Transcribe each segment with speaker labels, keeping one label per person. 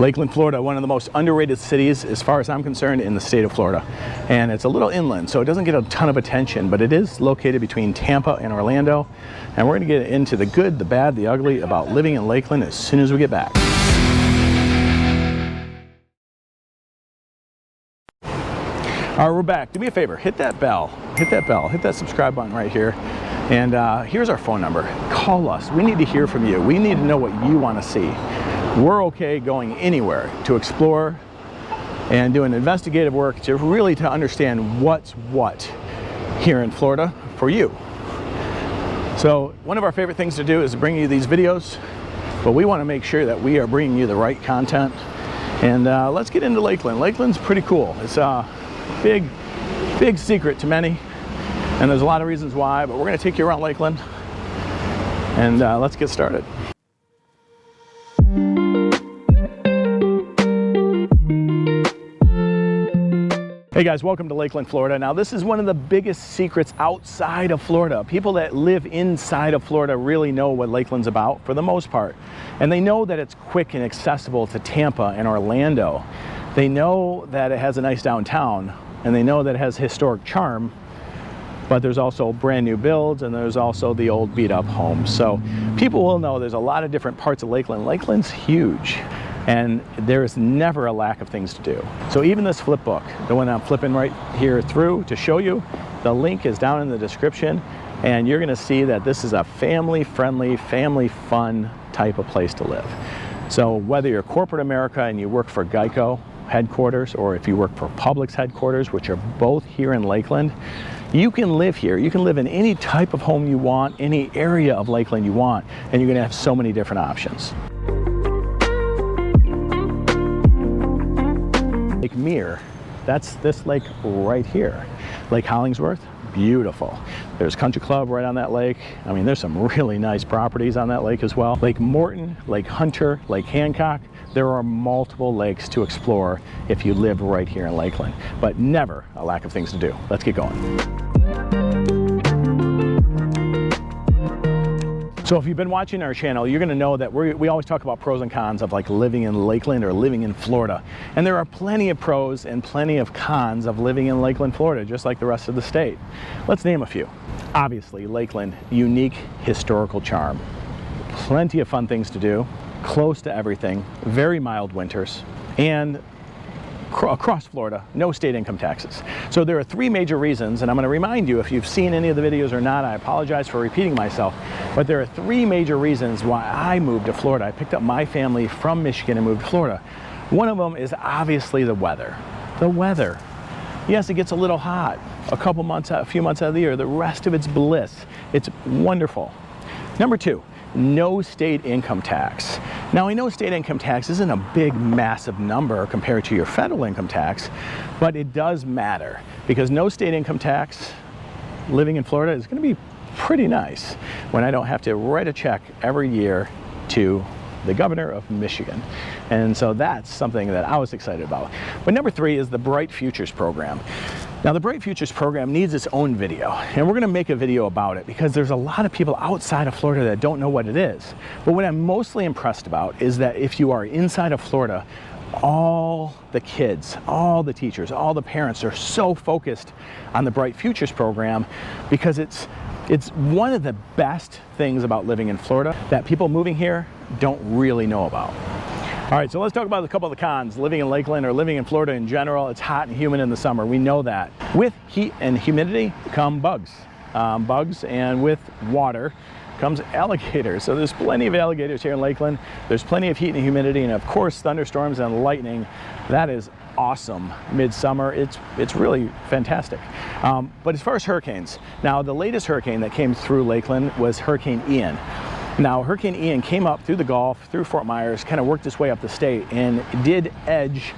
Speaker 1: Lakeland, Florida, one of the most underrated cities as far as I'm concerned in the state of Florida. And it's a little inland, so it doesn't get a ton of attention, but it is located between Tampa and Orlando. And we're gonna get into the good, the bad, the ugly about living in Lakeland as soon as we get back. All right, we're back. Do me a favor, hit that bell, hit that subscribe button right here. And here's our phone number. Call us. We need to hear from you. We need to know what you want to see. We're okay going anywhere to explore and doing investigative work to really understand what's what here in Florida for you. So one of our favorite things to do is bring you these videos, but we want to make sure that we are bringing you the right content. And let's get into Lakeland. Lakeland's pretty cool. It's a big secret to many, and there's a lot of reasons why, but we're going to take you around Lakeland, and let's get started. Hey guys, welcome to Lakeland, Florida. Now this is one of the biggest secrets outside of Florida. People that live inside of Florida really know what Lakeland's about for the most part. And they know that it's quick and accessible to Tampa and Orlando. They know that it has a nice downtown, and they know that it has historic charm, but there's also brand new builds and there's also the old beat up homes. So people will know there's a lot of different parts of Lakeland. Lakeland's huge. And there is never a lack of things to do. So even this flip book, the one I'm flipping right here through to show you, the link is down in the description, and you're gonna see that this is a family-friendly, family-fun type of place to live. So whether you're corporate America and you work for Geico headquarters, or if you work for Publix headquarters, which are both here in Lakeland, you can live here. You can live in any type of home you want, any area of Lakeland you want, and you're gonna have so many different options. Lake Mere, that's this lake right here. Lake Hollingsworth, beautiful. There's Country Club right on that lake. I mean, there's some really nice properties on that lake as well. Lake Morton, Lake Hunter, Lake Hancock. There are multiple lakes to explore if you live right here in Lakeland, but never a lack of things to do. Let's get going. So if you've been watching our channel, you're gonna know that we always talk about pros and cons of like living in Lakeland or living in Florida. And there are plenty of pros and plenty of cons of living in Lakeland, Florida, just like the rest of the state. Let's name a few. Obviously, Lakeland, unique historical charm. Plenty of fun things to do, close to everything, very mild winters, and across Florida, no state income taxes. So there are three major reasons, and I'm going to remind you if you've seen any of the videos or not, I apologize for repeating myself, but there are three major reasons why I moved to Florida. I picked up my family from Michigan and moved to Florida. One of them is obviously the weather. The weather. Yes, it gets a little hot a few months out of the year. The rest of it's bliss. It's wonderful. Number two, no state income tax. Now, I know state income tax isn't a big, massive number compared to your federal income tax, but it does matter because no state income tax living in Florida is going to be pretty nice when I don't have to write a check every year to the governor of Michigan. And so that's something that I was excited about. But number three is the Bright Futures program. Now the Bright Futures program needs its own video, and we're gonna make a video about it because there's a lot of people outside of Florida that don't know what it is. But what I'm mostly impressed about is that if you are inside of Florida, all the kids, all the teachers, all the parents are so focused on the Bright Futures program because it's one of the best things about living in Florida that people moving here don't really know about. All right, so let's talk about a couple of the cons. Living in Lakeland or living in Florida in general, it's hot and humid in the summer. We know that. With heat and humidity come bugs. And with water comes alligators. So there's plenty of alligators here in Lakeland. There's plenty of heat and humidity, and of course thunderstorms and lightning. That is awesome. Midsummer, it's really fantastic. But as far as hurricanes, now the latest hurricane that came through Lakeland was Hurricane Ian. Now, Hurricane Ian came up through the Gulf, through Fort Myers, kind of worked its way up the state and did edge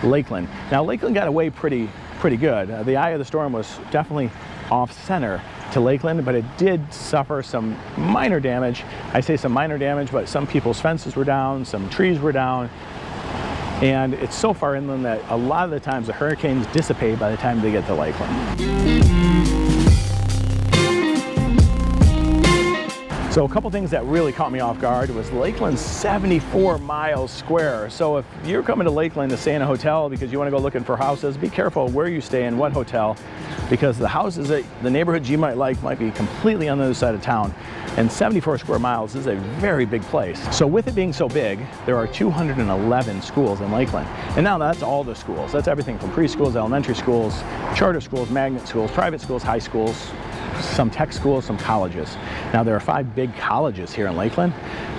Speaker 1: Lakeland. Now, Lakeland got away pretty good. The eye of the storm was definitely off center to Lakeland, but it did suffer some minor damage. I say some minor damage, but some people's fences were down, some trees were down, and it's so far inland that a lot of the times the hurricanes dissipate by the time they get to Lakeland. So a couple things that really caught me off guard was Lakeland's 74 miles square. So if you're coming to Lakeland to stay in a hotel because you want to go looking for houses, be careful where you stay in what hotel, because the houses that the neighborhoods you might like might be completely on the other side of town. And 74 square miles is a very big place. So with it being so big, there are 211 schools in Lakeland. And now that's all the schools. That's everything from preschools, elementary schools, charter schools, magnet schools, private schools, high schools, some tech schools, some colleges. Now there are 5 big colleges here in Lakeland,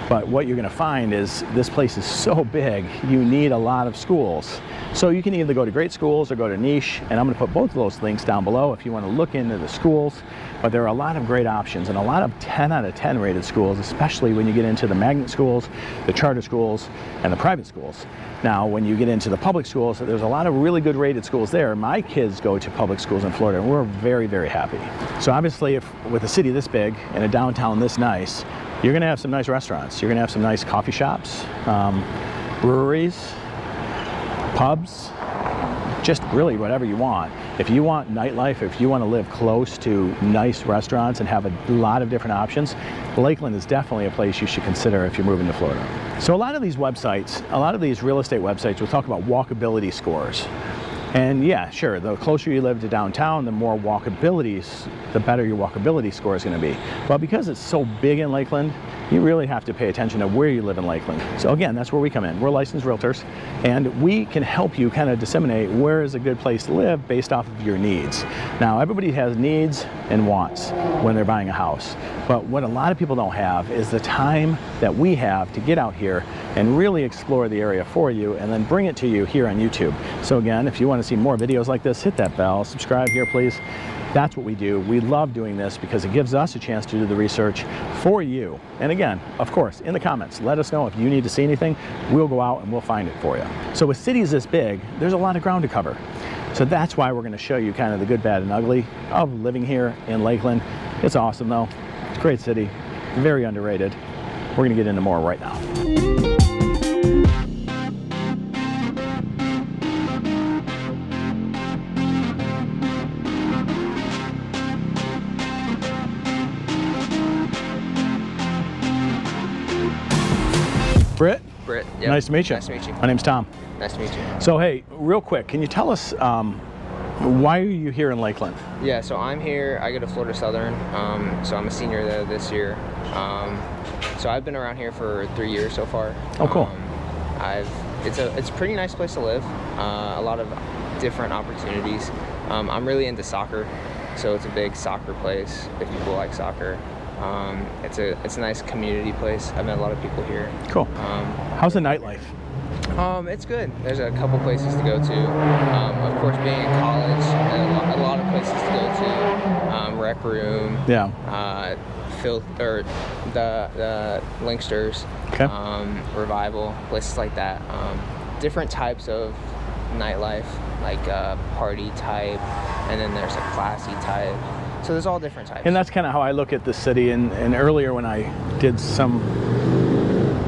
Speaker 1: but what you're going to find is this place is so big, you need a lot of schools. So you can either go to great schools or go to niche, and I'm going to put both of those links down below if you want to look into the schools. But there are a lot of great options and a lot of 10 out of 10 rated schools, especially when you get into the magnet schools, the charter schools, and the private schools. Now, when you get into the public schools, there's a lot of really good rated schools there. My kids go to public schools in Florida, and we're very, very happy. So obviously, with a city this big and a downtown this nice, you're going to have some nice restaurants. You're going to have some nice coffee shops, breweries, pubs, just really whatever you want. If you want nightlife, if you want to live close to nice restaurants and have a lot of different options, Lakeland is definitely a place you should consider if you're moving to Florida. So a lot of these websites, a lot of these real estate websites will talk about walkability scores. And yeah, sure, the closer you live to downtown, the more walkabilities, the better your walkability score is going to be. But because it's so big in Lakeland, you really have to pay attention to where you live in Lakeland. So again, that's where we come in. We're licensed realtors, and we can help you kind of disseminate where is a good place to live based off of your needs. Now, everybody has needs and wants when they're buying a house, but what a lot of people don't have is the time that we have to get out here and really explore the area for you and then bring it to you here on YouTube. So again, if you want to see more videos like this, hit that bell, subscribe here, please. That's what we do. We love doing this because it gives us a chance to do the research for you. And again, of course, in the comments, let us know if you need to see anything. We'll go out and we'll find it for you. So with cities this big, there's a lot of ground to cover. So that's why we're going to show you kind of the good, bad, and ugly of living here in Lakeland. It's awesome though. It's a great city, very underrated. We're going to get into more right now. Britt?
Speaker 2: Britt, yep.
Speaker 1: Nice to meet you.
Speaker 2: Nice to meet you.
Speaker 1: My name's Tom.
Speaker 2: Nice to meet you.
Speaker 1: So hey, real quick, can you tell us why are you here in Lakeland?
Speaker 2: Yeah, so I'm here, I go to Florida Southern, so I'm a senior there this year. So I've been around here for 3 years so far.
Speaker 1: Oh, cool.
Speaker 2: It's a pretty nice place to live, a lot of different opportunities. I'm really into soccer, so it's a big soccer place if people like soccer. It's a nice community place. I've met a lot of people here.
Speaker 1: Cool. How's the nightlife?
Speaker 2: It's good. There's a couple places to go to. Of course, being in college, a lot of places to go to. Rec room. Yeah. The Linksters. Okay. Revival, places like that. Different types of nightlife, like party type, and then there's a classy type. So there's all different types.
Speaker 1: And that's kind of how I look at the city. And earlier when I did some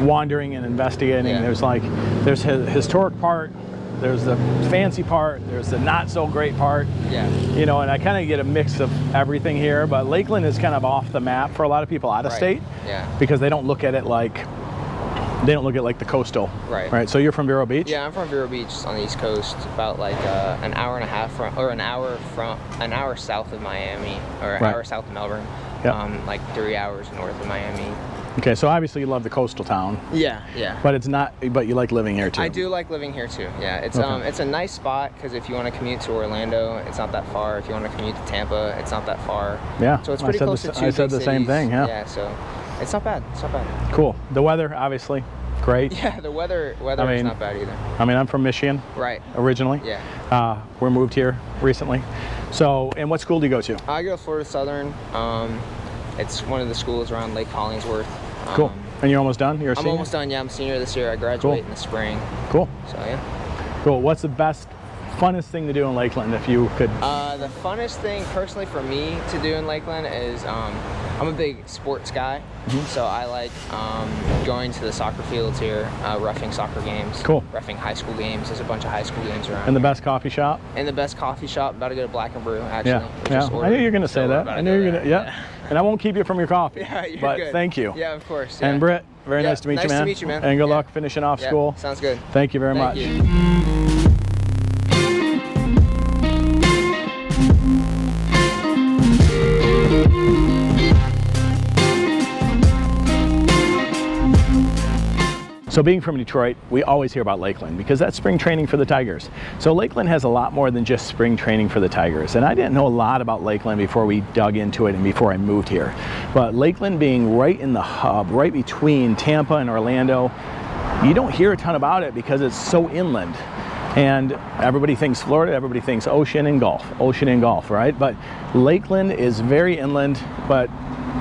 Speaker 1: wandering and investigating, yeah. There's a historic part, there's the fancy part, there's the not so great part. Yeah. You know, and I kind of get a mix of everything here. But Lakeland is kind of off the map for a lot of people out of state. Yeah. Because they don't look at it like the coastal. Right. Right. So you're from Vero Beach?
Speaker 2: Yeah, I'm from Vero Beach on the East Coast, about like an hour and a half an hour south of Miami, or an hour south of Melbourne. Yep. Like 3 hours north of Miami.
Speaker 1: Okay, so obviously you love the coastal town.
Speaker 2: Yeah, yeah.
Speaker 1: But you like living here too.
Speaker 2: I do like living here too. Yeah, it's a nice spot because if you want to commute to Orlando, it's not that far. If you want to commute to Tampa, it's not that far. Yeah. So it's pretty close to two
Speaker 1: I said the same thing. Yeah.
Speaker 2: Yeah. So it's not bad. It's not bad.
Speaker 1: Cool. The weather, obviously, great.
Speaker 2: Yeah, the weather is not bad either.
Speaker 1: I mean, I'm from Michigan.
Speaker 2: Right.
Speaker 1: Originally.
Speaker 2: Yeah.
Speaker 1: We moved here recently. So, and what school do you go to?
Speaker 2: I go to Florida Southern. It's one of the schools around Lake Hollingsworth.
Speaker 1: Cool. And you're almost done? You're a senior?
Speaker 2: I'm almost done, yeah. I'm a senior this year. I graduate in the spring.
Speaker 1: Cool.
Speaker 2: So, yeah.
Speaker 1: Cool. What's the best funnest thing to do in Lakeland if you could?
Speaker 2: The funnest thing personally for me to do in Lakeland is I'm a big sports guy, so I like going to the soccer fields here, roughing soccer games,
Speaker 1: Cool.
Speaker 2: roughing high school games. There's a bunch of high school games around.
Speaker 1: And the
Speaker 2: here.
Speaker 1: best coffee shop?
Speaker 2: And the best coffee shop. About to go to Black and Brew actually.
Speaker 1: Yeah, I knew you were going to say that. I knew you were going to, yeah. And I won't keep you from your coffee.
Speaker 2: Yeah, you're
Speaker 1: but
Speaker 2: good.
Speaker 1: Thank you.
Speaker 2: Yeah, of course. Yeah.
Speaker 1: And Britt, very nice to meet you, man.
Speaker 2: Nice to meet you, man.
Speaker 1: And good luck finishing off school.
Speaker 2: Sounds good.
Speaker 1: Thank you very much.
Speaker 2: You.
Speaker 1: So being from Detroit, we always hear about Lakeland because that's spring training for the Tigers. So Lakeland has a lot more than just spring training for the Tigers. And I didn't know a lot about Lakeland before we dug into it and before I moved here. But Lakeland being right in the hub, right between Tampa and Orlando, you don't hear a ton about it because it's so inland. And everybody thinks Florida, everybody thinks ocean and golf, right? But Lakeland is very inland, but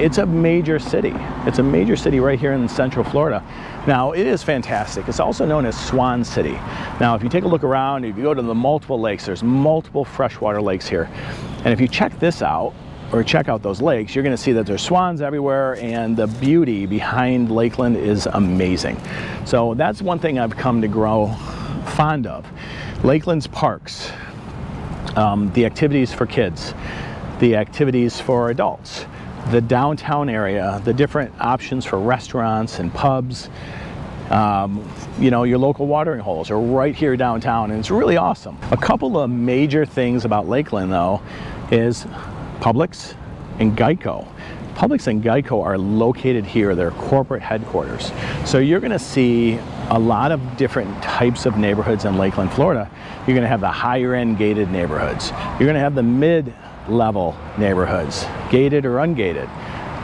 Speaker 1: it's a major city. It's a major city right here in Central Florida. Now, it is fantastic. It's also known as Swan City. Now, if you take a look around, if you go to the multiple lakes, there's multiple freshwater lakes here. And if you check this out, or check out those lakes, you're gonna see that there's swans everywhere, and the beauty behind Lakeland is amazing. So that's one thing I've come to grow fond of. Lakeland's parks, the activities for kids, the activities for adults, the downtown area, the different options for restaurants and pubs, you know, your local watering holes are right here downtown, and it's really awesome. A couple of major things about Lakeland though is Publix and Geico. Publix and Geico are located here, they're corporate headquarters. So you're gonna see a lot of different types of neighborhoods in Lakeland, Florida. You're gonna have the higher end gated neighborhoods. You're gonna have the mid-level neighborhoods, gated or ungated.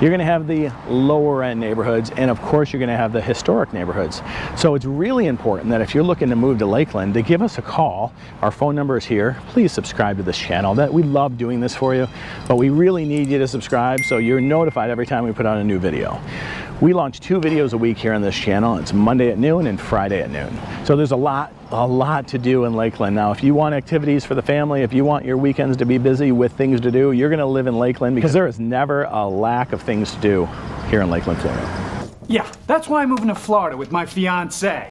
Speaker 1: You're gonna have the lower end neighborhoods, and of course you're gonna have the historic neighborhoods. So it's really important that if you're looking to move to Lakeland, to give us a call. Our phone number is here. Please subscribe to this channel. We love doing this for you, but we really need you to subscribe so you're notified every time we put out a new video. We launch 2 videos a week here on this channel. It's Monday at noon and Friday at noon. So there's a lot to do in Lakeland. Now, if you want activities for the family, if you want your weekends to be busy with things to do, you're gonna live in Lakeland because there is never a lack of things to do here in Lakeland, Florida.
Speaker 3: Yeah, that's why I'm moving to Florida with my fiance.